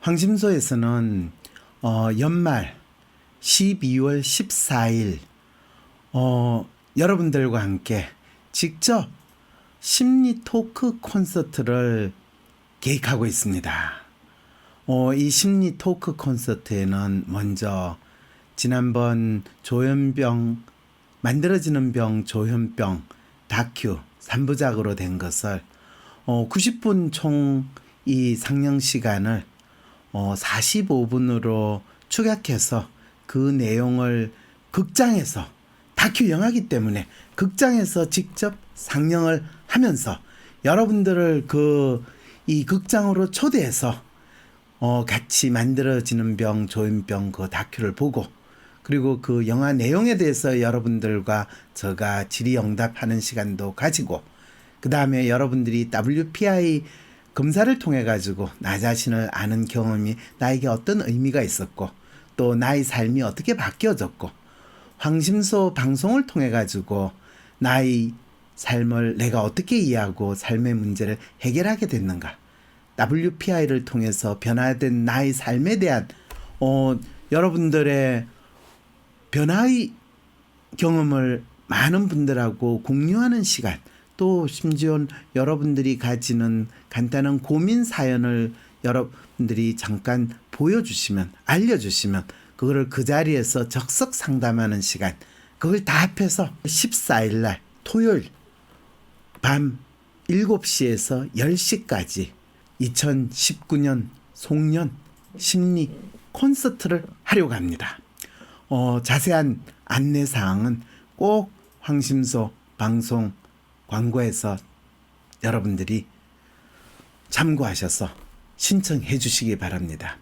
황심소에서는 연말 12월 14일 여러분들과 함께 직접 심리 토크 콘서트를 계획하고 있습니다. 이 심리 토크 콘서트에는 먼저 지난번 만들어지는 병 조현병 다큐 3부작으로 된 것을 90분 총 이 상영 시간을 45분으로 축약해서 그 내용을 극장에서 다큐 영화이기 때문에 극장에서 직접 상영을 하면서 여러분들을 이 극장으로 초대해서 같이 만들어지는 병 조현병 그 다큐를 보고 그리고 그 영화 내용에 대해서 여러분들과 제가 질의응답하는 시간도 가지고 그 다음에 여러분들이 WPI 검사를 통해 가지고 나 자신을 아는 경험이 나에게 어떤 의미가 있었고 또 나의 삶이 어떻게 바뀌어졌고 황심소 방송을 통해 가지고 나의 삶을 내가 어떻게 이해하고 삶의 문제를 해결하게 됐는가, WPI를 통해서 변화된 나의 삶에 대한 여러분들의 변화의 경험을 많은 분들하고 공유하는 시간, 또 심지어 여러분들이 가지는 간단한 고민 사연을 여러분들이 잠깐 보여주시면 알려주시면 그거를 그 자리에서 적석 상담하는 시간, 그걸 다 합해서 14일 날 토요일 밤 7시에서 10시까지 2019년 송년 심리 콘서트를 하려고 합니다. 자세한 안내사항은 꼭 황심소 방송 광고에서 여러분들이 참고하셔서 신청해 주시기 바랍니다.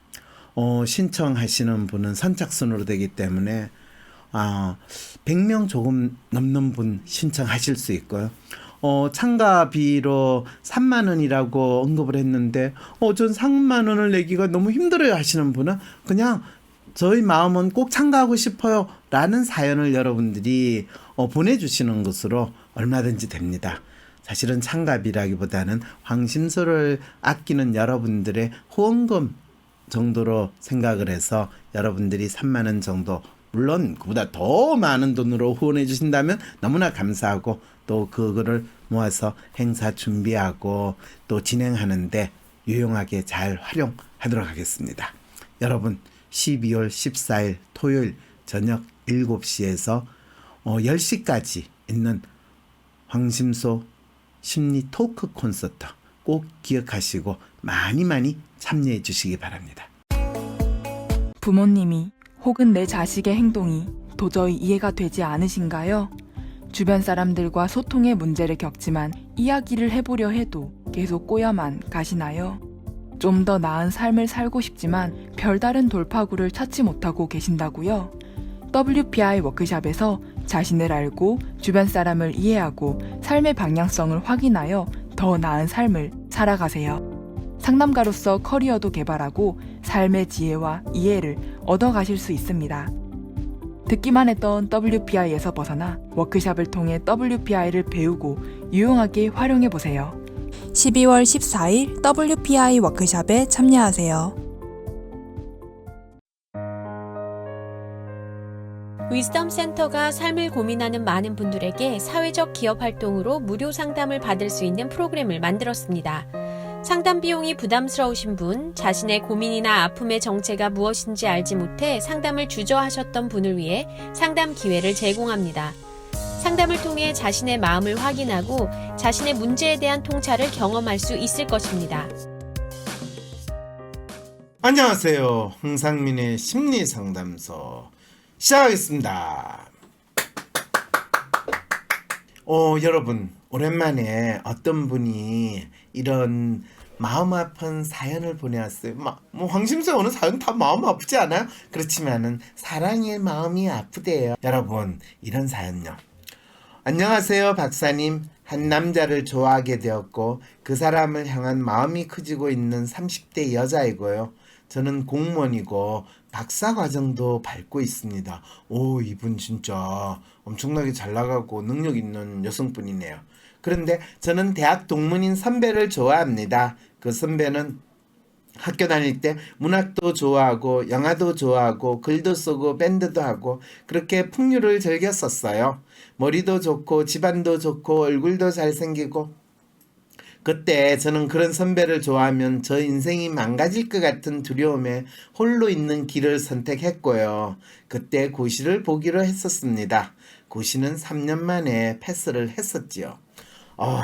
신청하시는 분은 선착순으로 되기 때문에 100명 조금 넘는 분 신청하실 수 있고요. 참가비로 3만 원이라고 언급을 했는데 전 3만 원을 내기가 너무 힘들어요 하시는 분은 그냥 저희 마음은 꼭 참가하고 싶어요 라는 사연을 여러분들이 보내주시는 것으로 얼마든지 됩니다. 사실은 참가비라기보다는 황심소를 아끼는 여러분들의 후원금 정도로 생각을 해서 여러분들이 3만 원 정도, 물론 그보다 더 많은 돈으로 후원해 주신다면 너무나 감사하고 또 그거를 모아서 행사 준비하고 또 진행하는데 유용하게 잘 활용하도록 하겠습니다. 여러분 12월 14일 토요일 저녁 7시에서 10시까지 있는 황심소 심리 토크 콘서트 꼭 기억하시고 많이 참여해 주시기 바랍니다. 부모님이 혹은 내 자식의 행동이 도저히 이해가 되지 않으신가요? 주변 사람들과 소통의 문제를 겪지만 이야기를 해보려 해도 계속 꼬여만 가시나요? 좀 더 나은 삶을 살고 싶지만 별다른 돌파구를 찾지 못하고 계신다고요? WPI 워크샵에서 자신을 알고 주변 사람을 이해하고 삶의 방향성을 확인하여 더 나은 삶을 살아가세요. 상담가로서 커리어도 개발하고 삶의 지혜와 이해를 얻어가실 수 있습니다. 듣기만 했던 WPI에서 벗어나 워크샵을 통해 WPI를 배우고 유용하게 활용해보세요. 12월 14일 WPI 워크샵에 참여하세요. 위즈덤 센터가 삶을 고민하는 많은 분들에게 사회적 기업 활동으로 무료 상담을 받을 수 있는 프로그램을 만들었습니다. 상담 비용이 부담스러우신 분, 자신의 고민이나 아픔의 정체가 무엇인지 알지 못해 상담을 주저하셨던 분을 위해 상담 기회를 제공합니다. 상담을 통해 자신의 마음을 확인하고 자신의 문제에 대한 통찰을 경험할 수 있을 것입니다. 안녕하세요. 홍상민의 심리상담소 시작하겠습니다. 여러분 오랜만에 어떤 분이 이런 마음 아픈 사연을 보내왔어요. 황심소에 오는 사연 다 마음 아프지 않아요? 그렇지만은 사랑의 마음이 아프대요. 여러분 이런 사연요. 안녕하세요 박사님. 한 남자를 좋아하게 되었고 그 사람을 향한 마음이 커지고 있는 30대 여자이고요. 저는 공무원이고 박사 과정도 밟고 있습니다. 오, 이분 진짜 엄청나게 잘 나가고 능력 있는 여성분이네요. 그런데 저는 대학 동문인 선배를 좋아합니다. 그 선배는 학교 다닐 때 문학도 좋아하고 영화도 좋아하고 글도 쓰고 밴드도 하고 그렇게 풍류를 즐겼었어요. 머리도 좋고 집안도 좋고 얼굴도 잘생기고 그때 저는 그런 선배를 좋아하면 저 인생이 망가질 것 같은 두려움에 홀로 있는 길을 선택했고요. 그때 고시를 보기로 했었습니다. 고시는 3년 만에 패스를 했었지요.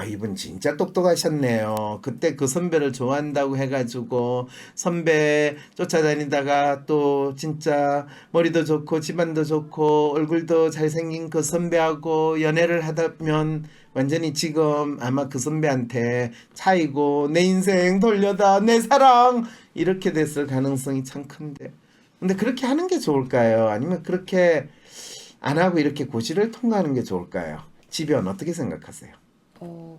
이분 진짜 똑똑하셨네요. 그때 그 선배를 좋아한다고 해가지고 선배 쫓아다니다가 또 진짜 머리도 좋고 집안도 좋고 얼굴도 잘생긴 그 선배하고 연애를 하다면 완전히 지금 아마 그 선배한테 차이고 내 인생 돌려다 내 사랑 이렇게 됐을 가능성이 참 큰데. 근데 그렇게 하는 게 좋을까요? 아니면 그렇게 안 하고 이렇게 고시를 통과하는 게 좋을까요? 지변 어떻게 생각하세요?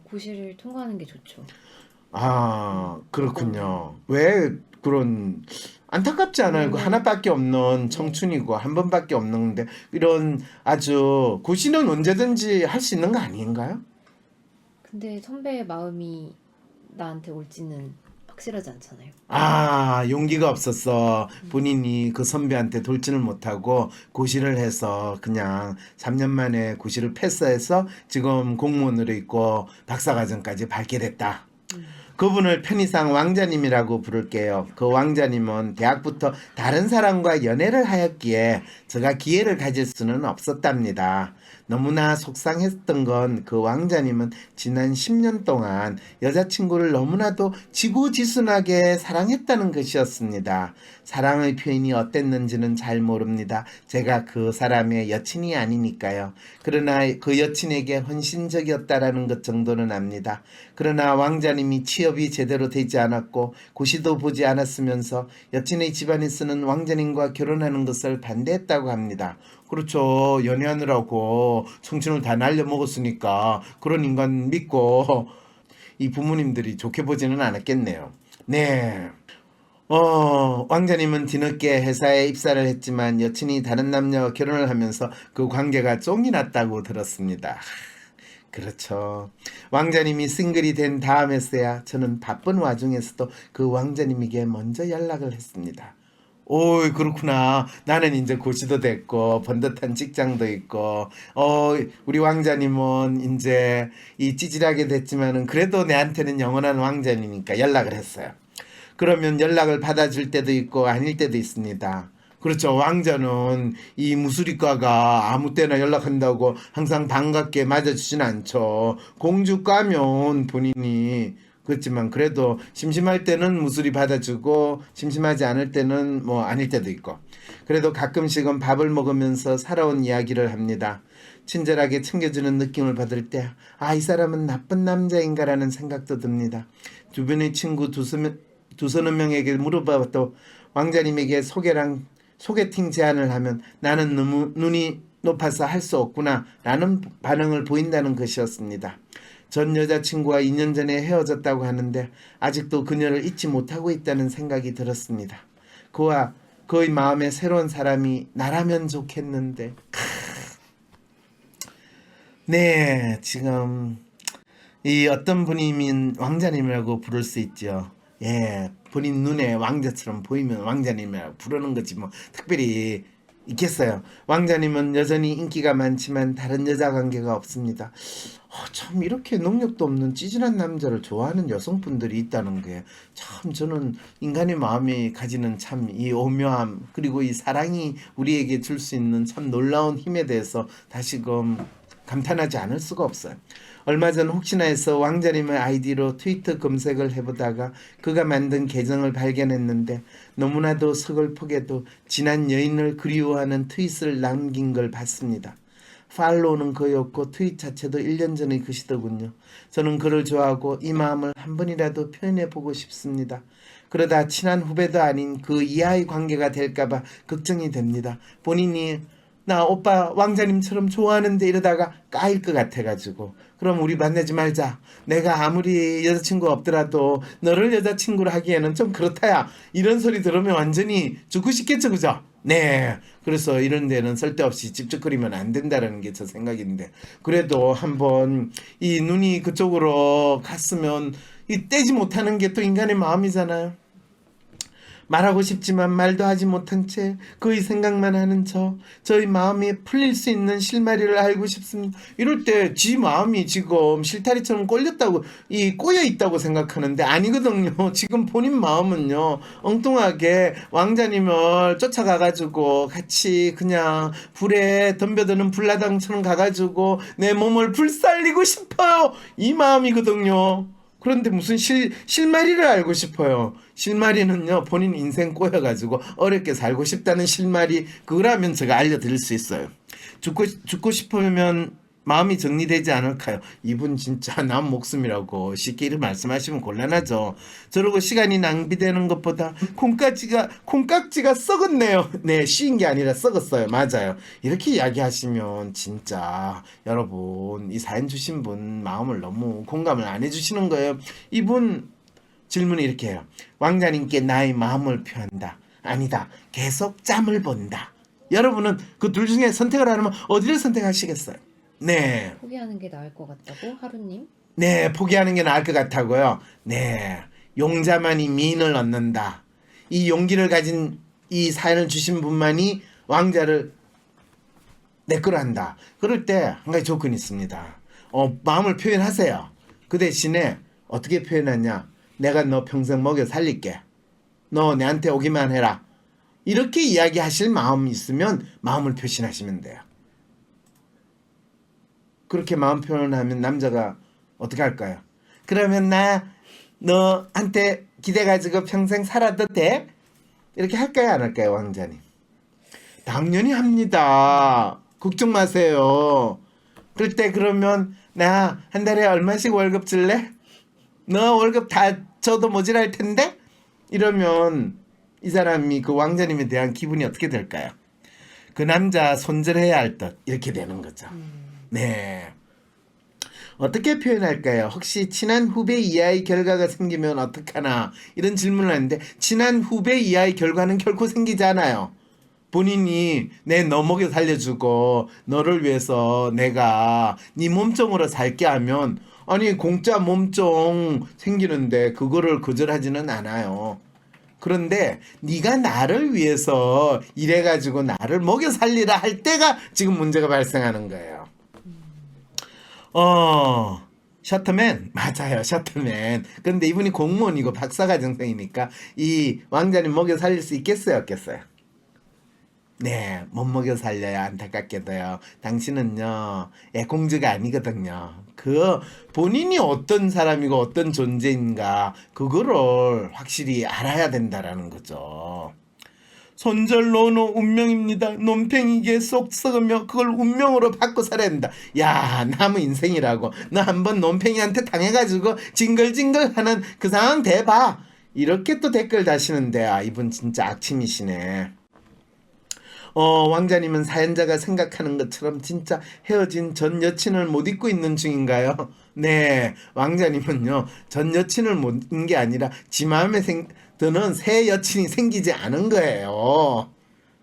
고시를 통과하는 게 좋죠. 그렇군요. 왜 그런 안타깝지 않아요? 그 하나밖에 없는 청춘이고 한 번밖에 없는데 이런 아주 고시는 언제든지 할 수 있는 거 아닌가요? 근데 선배의 마음이 나한테 올지는 확실하지 않잖아요. 용기가 없었어. 본인이 그 선배한테 돌진을 못하고 고시를 해서 그냥 3년 만에 고시를 패스해서 지금 공무원으로 있고 박사과정까지 밟게 됐다. 그분을 편의상 왕자님이라고 부를게요. 그 왕자님은 대학부터 다른 사람과 연애를 하였기에 제가 기회를 가질 수는 없었답니다. 너무나 속상했던 건 그 왕자님은 지난 10년 동안 여자친구를 너무나도 지고지순하게 사랑했다는 것이었습니다. 사랑의 표현이 어땠는지는 잘 모릅니다. 제가 그 사람의 여친이 아니니까요. 그러나 그 여친에게 헌신적이었다라는 것 정도는 압니다. 그러나 왕자님이 취업이 제대로 되지 않았고 고시도 보지 않았으면서 여친의 집안에 쓰는 왕자님과 결혼하는 것을 반대했다고 합니다. 그렇죠. 연애하느라고 청춘을 다 날려먹었으니까 그런 인간 믿고 이 부모님들이 좋게 보지는 않았겠네요. 네. 왕자님은 뒤늦게 회사에 입사를 했지만 여친이 다른 남녀와 결혼을 하면서 그 관계가 쫑이 났다고 들었습니다. 그렇죠. 왕자님이 싱글이 된 다음에서야 저는 바쁜 와중에서도 그 왕자님에게 먼저 연락을 했습니다. 오, 그렇구나. 나는 이제 고시도 됐고 번듯한 직장도 있고 우리 왕자님은 이제 이 찌질하게 됐지만은 그래도 내한테는 영원한 왕자님이니까 연락을 했어요. 그러면 연락을 받아줄 때도 있고 아닐 때도 있습니다. 그렇죠. 왕자는 이 무술이과가 아무 때나 연락한다고 항상 반갑게 맞아주진 않죠. 공주과면 본인이 그렇지만 그래도 심심할 때는 무술이 받아주고 심심하지 않을 때는 뭐 아닐 때도 있고 그래도 가끔씩은 밥을 먹으면서 살아온 이야기를 합니다. 친절하게 챙겨주는 느낌을 받을 때 이 사람은 나쁜 남자인가라는 생각도 듭니다. 주변의 친구 두서너 명에게 물어봐도 왕자님에게 소개팅 제안을 하면 나는 너무 눈이 높아서 할 수 없구나 라는 반응을 보인다는 것이었습니다. 전 여자친구와 2년 전에 헤어졌다고 하는데 아직도 그녀를 잊지 못하고 있다는 생각이 들었습니다. 그와 그의 마음에 새로운 사람이 나라면 좋겠는데. 네, 지금 이 어떤 분이면 왕자님이라고 부를 수 있죠. 예, 본인 눈에 왕자처럼 보이면 왕자님이라고 부르는 거지 뭐 특별히 있겠어요. 왕자님은 여전히 인기가 많지만 다른 여자 관계가 없습니다. 참 이렇게 능력도 없는 찌질한 남자를 좋아하는 여성분들이 있다는 게 참 저는 인간의 마음이 가지는 참 이 오묘함 그리고 이 사랑이 우리에게 줄 수 있는 참 놀라운 힘에 대해서 다시금 감탄하지 않을 수가 없어요. 얼마 전 혹시나 해서 왕자님의 아이디로 트위터 검색을 해보다가 그가 만든 계정을 발견했는데 너무나도 서글프게도 지난 여인을 그리워하는 트윗을 남긴 걸 봤습니다. 팔로우는 거의 없고 트윗 자체도 1년 전의 것이더군요. 저는 그를 좋아하고 이 마음을 한 번이라도 표현해보고 싶습니다. 그러다 친한 후배도 아닌 그 이하의 관계가 될까봐 걱정이 됩니다. 본인이 나 오빠 왕자님처럼 좋아하는데 이러다가 까일 것 같아가지고 그럼 우리 만나지 말자. 내가 아무리 여자친구 없더라도 너를 여자친구로 하기에는 좀 그렇다야. 이런 소리 들으면 완전히 죽고 싶겠죠, 그죠? 네. 그래서 이런 데는 쓸데없이 찝찝거리면 안 된다는 게 저 생각인데 그래도 한번 이 눈이 그쪽으로 갔으면 이 떼지 못하는 게 또 인간의 마음이잖아요. 말하고 싶지만 말도 하지 못한 채 그의 생각만 하는 저희 마음이 풀릴 수 있는 실마리를 알고 싶습니다. 이럴 때 지 마음이 지금 실타리처럼 꼬여 있다고 생각하는데 아니거든요. 지금 본인 마음은요, 엉뚱하게 왕자님을 쫓아가가지고 같이 그냥 불에 덤벼드는 불나당처럼 가가지고 내 몸을 불살리고 싶어요. 이 마음이거든요. 그런데 무슨 실마리를 알고 싶어요. 실마리는요, 본인 인생 꼬여가지고 어렵게 살고 싶다는 실마리, 그거라면 제가 알려드릴 수 있어요. 죽고 싶으면 마음이 정리되지 않을까요? 이분 진짜 남 목숨이라고 쉽게 이렇게 말씀하시면 곤란하죠. 저러고 시간이 낭비되는 것보다 콩깍지가 썩었네요. 네, 쉬인 게 아니라 썩었어요. 맞아요. 이렇게 이야기하시면 진짜 여러분, 이 사연 주신 분 마음을 너무 공감을 안 해주시는 거예요. 이분 질문이 이렇게 해요. 왕자님께 나의 마음을 표한다. 아니다. 계속 짬을 본다. 여러분은 그 둘 중에 선택을 하려면 어디를 선택하시겠어요? 네. 포기하는 게 나을 것 같다고 하루님? 네, 포기하는 게 나을 것 같다고요. 네, 용자만이 미인을 얻는다. 이 용기를 가진 이 사연을 주신 분만이 왕자를 내 거로 한다. 그럴 때 한 가지 조건이 있습니다. 마음을 표현하세요. 그 대신에 어떻게 표현하냐? 내가 너 평생 먹여 살릴게. 너 내한테 오기만 해라. 이렇게 이야기하실 마음이 있으면 마음을 표시하시면 돼요. 그렇게 마음 표현하면 남자가 어떻게 할까요? 그러면 나 너한테 기대가지고 평생 살아도 돼? 이렇게 할까요, 안 할까요, 왕자님? 당연히 합니다. 걱정 마세요. 그럴 때 그러면 나 한 달에 얼마씩 월급 줄래? 너 월급 다 줘도 모자랄 텐데? 이러면 이 사람이 그 왕자님에 대한 기분이 어떻게 될까요? 그 남자 손절해야 할 듯 이렇게 되는 거죠. 네. 어떻게 표현할까요? 혹시 친한 후배 이하의 결과가 생기면 어떡하나 이런 질문을 하는데, 친한 후배 이하의 결과는 결코 생기지 않아요. 본인이 내 너 먹여 살려주고 너를 위해서 내가 네 몸종으로 살게 하면, 아니 공짜 몸종 생기는데 그거를 거절하지는 않아요. 그런데 네가 나를 위해서 일해가지고 나를 먹여 살리라 할 때가 지금 문제가 발생하는 거예요. 셔터맨 맞아요, 셔터맨. 근데 이분이 공무원이고 박사과정생이니까 이 왕자님 먹여 살릴 수 있겠어요, 없겠어요? 네, 못 먹여 살려요. 안타깝게도요. 당신은요, 공주가 아니거든요. 그 본인이 어떤 사람이고 어떤 존재인가 그거를 확실히 알아야 된다라는 거죠. 손절로는 운명입니다. 논팽이게 쏙 썩으며 그걸 운명으로 바꿔 살아야 된다. 야, 남의 인생이라고. 너 한번 논팽이한테 당해가지고 징글징글하는 그 상황 대봐. 이렇게 또 댓글 다시는데, 아, 이분 진짜 악취미시네. 왕자님은 사연자가 생각하는 것처럼 진짜 헤어진 전 여친을 못 잊고 있는 중인가요? 네, 왕자님은요, 전 여친을 못 잊는 게 아니라 지 마음에 드는 새 여친이 생기지 않은 거예요.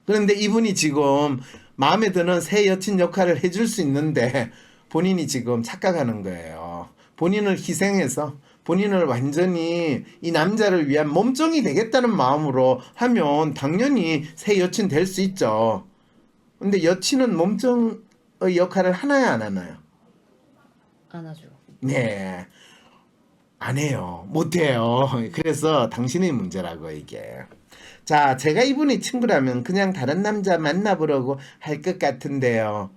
그런데 이분이 지금 마음에 드는 새 여친 역할을 해줄 수 있는데 본인이 지금 착각하는 거예요. 본인을 희생해서 본인을 완전히 이 남자를 위한 몸종이 되겠다는 마음으로 하면 당연히 새 여친 될 수 있죠. 근데 여친은 몸종의 역할을 하나요, 안 하나요? 안 하죠. 네, 안 해요. 못 해요. 그래서 당신의 문제라고, 이게. 자, 제가 이분이 친구라면 그냥 다른 남자 만나보려고 할 것 같은데요.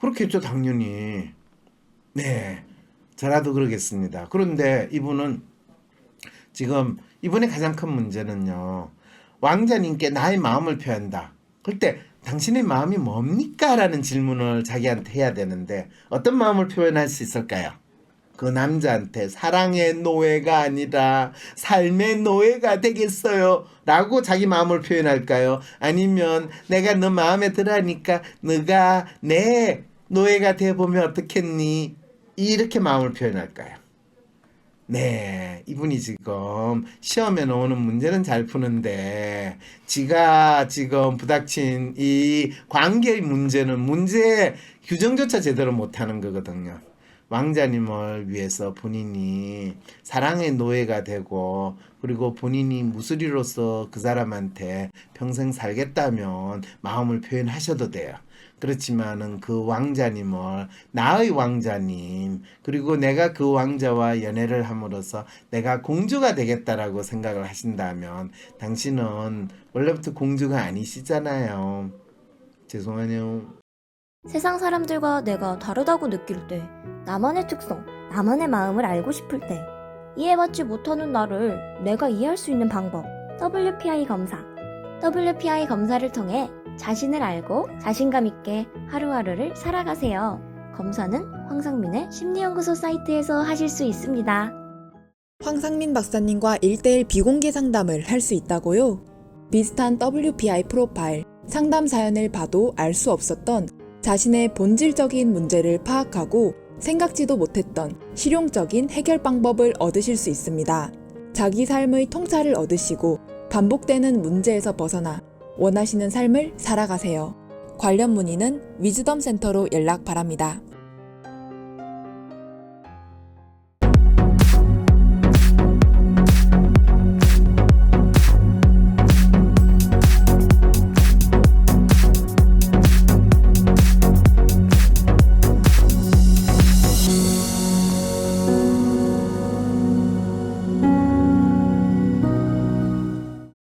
그렇겠죠, 당연히. 네, 저라도 그러겠습니다. 그런데 이분은 지금 이분의 가장 큰 문제는요, 왕자님께 나의 마음을 표한다. 그럴 때 당신의 마음이 뭡니까? 라는 질문을 자기한테 해야 되는데 어떤 마음을 표현할 수 있을까요? 그 남자한테 사랑의 노예가 아니라 삶의 노예가 되겠어요 라고 자기 마음을 표현할까요? 아니면 내가 너 마음에 들어하니까 너가 내 노예가 돼보면 어떻겠니? 이렇게 마음을 표현할까요? 네, 이분이 지금 시험에 나오는 문제는 잘 푸는데 지가 지금 부닥친 이 관계의 문제는 문제 규정조차 제대로 못하는 거거든요. 왕자님을 위해서 본인이 사랑의 노예가 되고 그리고 본인이 무술이로서 그 사람한테 평생 살겠다면 마음을 표현하셔도 돼요. 그렇지만은 그 왕자님을 나의 왕자님 그리고 내가 그 왕자와 연애를 함으로써 내가 공주가 되겠다라고 생각을 하신다면 당신은 원래부터 공주가 아니시잖아요. 죄송하네요. 세상 사람들과 내가 다르다고 느낄 때, 나만의 특성, 나만의 마음을 알고 싶을 때, 이해받지 못하는 나를 내가 이해할 수 있는 방법, WPI 검사. WPI 검사를 통해 자신을 알고 자신감 있게 하루하루를 살아가세요. 검사는 황상민의 심리연구소 사이트에서 하실 수 있습니다. 황상민 박사님과 1대1 비공개 상담을 할 수 있다고요? 비슷한 WPI 프로파일, 상담 사연을 봐도 알 수 없었던 자신의 본질적인 문제를 파악하고 생각지도 못했던 실용적인 해결 방법을 얻으실 수 있습니다. 자기 삶의 통찰을 얻으시고 반복되는 문제에서 벗어나 원하시는 삶을 살아가세요. 관련 문의는 위즈덤 센터로 연락 바랍니다.